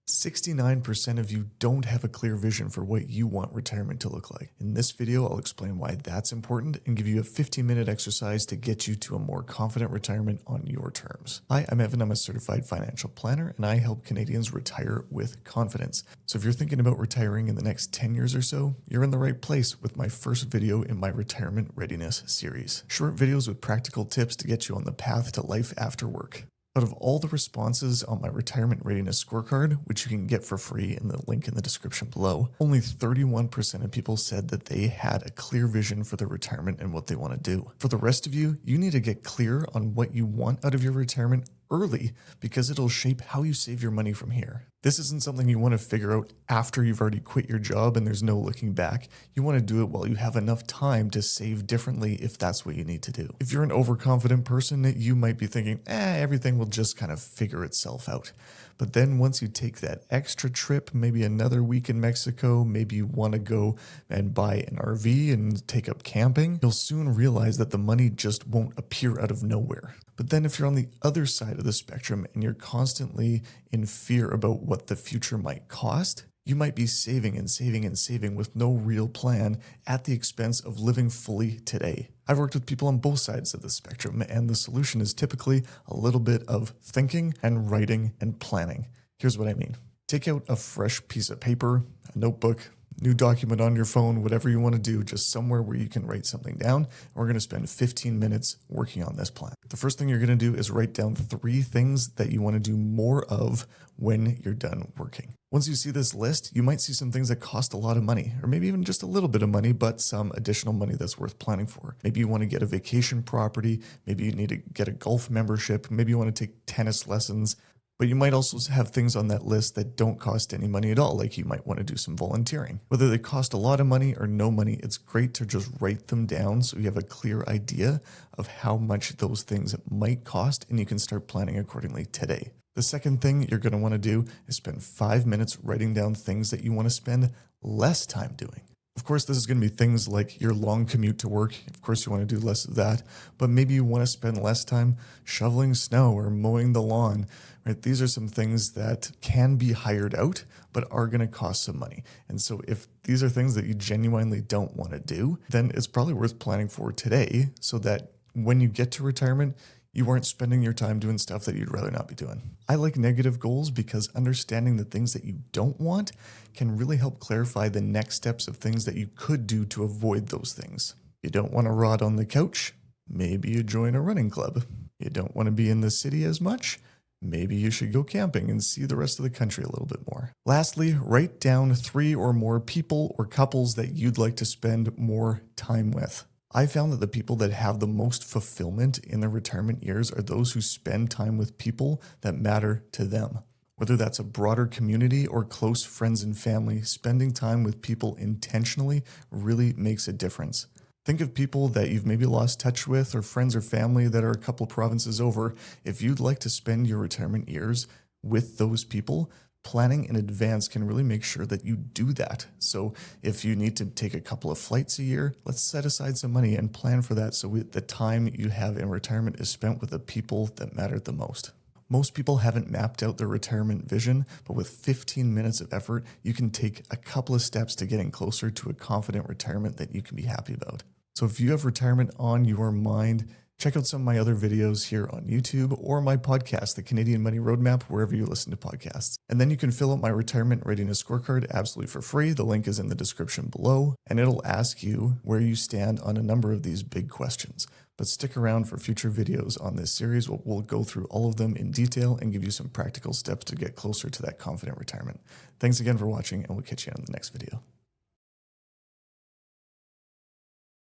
69% of you don't have a clear vision for what you want retirement to look like. In this video, I'll explain why that's important and give you a 15-minute exercise to get you to a more confident retirement on your terms. Hi, I'm Evan. I'm a certified financial planner, and I help Canadians retire with confidence. So if you're thinking about retiring in the next 10 years or so, you're in the right place with my first video in my retirement readiness series. Short videos with practical tips to get you on the path to life after work. Out of all the responses on my retirement readiness scorecard, which you can get for free in the link in the description below, only 31% of people said that they had a clear vision for their retirement and what they want to do. For the rest of you, you need to get clear on what you want out of your retirement early because it'll shape how you save your money from here. This isn't something you want to figure out after you've already quit your job and there's no looking back. You want to do it while you have enough time to save differently if that's what you need to do. If you're an overconfident person, you might be thinking, everything will just kind of figure itself out. But then once you take that extra trip, maybe another week in Mexico, maybe you want to go and buy an RV and take up camping, you'll soon realize that the money just won't appear out of nowhere. But then if you're on the other side of the spectrum and you're constantly in fear about what the future might cost, you might be saving and saving and saving with no real plan at the expense of living fully today. I've worked with people on both sides of the spectrum, and the solution is typically a little bit of thinking and writing and planning. Here's what I mean. Take out a fresh piece of paper, a notebook, new document on your phone, whatever you want to do, just somewhere where you can write something down. We're going to spend 15 minutes working on this plan. The first thing you're going to do is write down 3 things that you want to do more of when you're done working. Once you see this list, you might see some things that cost a lot of money, or maybe even just a little bit of money, but some additional money that's worth planning for. Maybe you want to get a vacation property. Maybe you need to get a golf membership. Maybe you want to take tennis lessons. But you might also have things on that list that don't cost any money at all, like you might want to do some volunteering. Whether they cost a lot of money or no money, it's great to just write them down so you have a clear idea of how much those things might cost, and you can start planning accordingly today. The second thing you're going to want to do is spend 5 minutes writing down things that you want to spend less time doing. Of course, this is going to be things like your long commute to work. Of course, you want to do less of that, but maybe you want to spend less time shoveling snow or mowing the lawn, right? These are some things that can be hired out, but are going to cost some money. And so if these are things that you genuinely don't want to do, then it's probably worth planning for today so that when you get to retirement, you aren't spending your time doing stuff that you'd rather not be doing. I like negative goals because understanding the things that you don't want can really help clarify the next steps of things that you could do to avoid those things. You don't want to rot on the couch? Maybe you join a running club. You don't want to be in the city as much? Maybe you should go camping and see the rest of the country a little bit more. Lastly, write down 3 or more people or couples that you'd like to spend more time with. I found that the people that have the most fulfillment in their retirement years are those who spend time with people that matter to them. Whether that's a broader community or close friends and family, spending time with people intentionally really makes a difference. Think of people that you've maybe lost touch with, or friends or family that are a couple provinces over. If you'd like to spend your retirement years with those people, planning in advance can really make sure that you do that. So if you need to take a couple of flights a year, let's set aside some money and plan for that so the time you have in retirement is spent with the people that matter the most. Most people haven't mapped out their retirement vision, but with 15 minutes of effort, you can take a couple of steps to getting closer to a confident retirement that you can be happy about. So if you have retirement on your mind, check out some of my other videos here on YouTube or my podcast, The Canadian Money Roadmap, wherever you listen to podcasts. And then you can fill out my retirement readiness scorecard absolutely for free. The link is in the description below, and it'll ask you where you stand on a number of these big questions. But stick around for future videos on this series. We'll go through all of them in detail and give you some practical steps to get closer to that confident retirement. Thanks again for watching, and we'll catch you on the next video.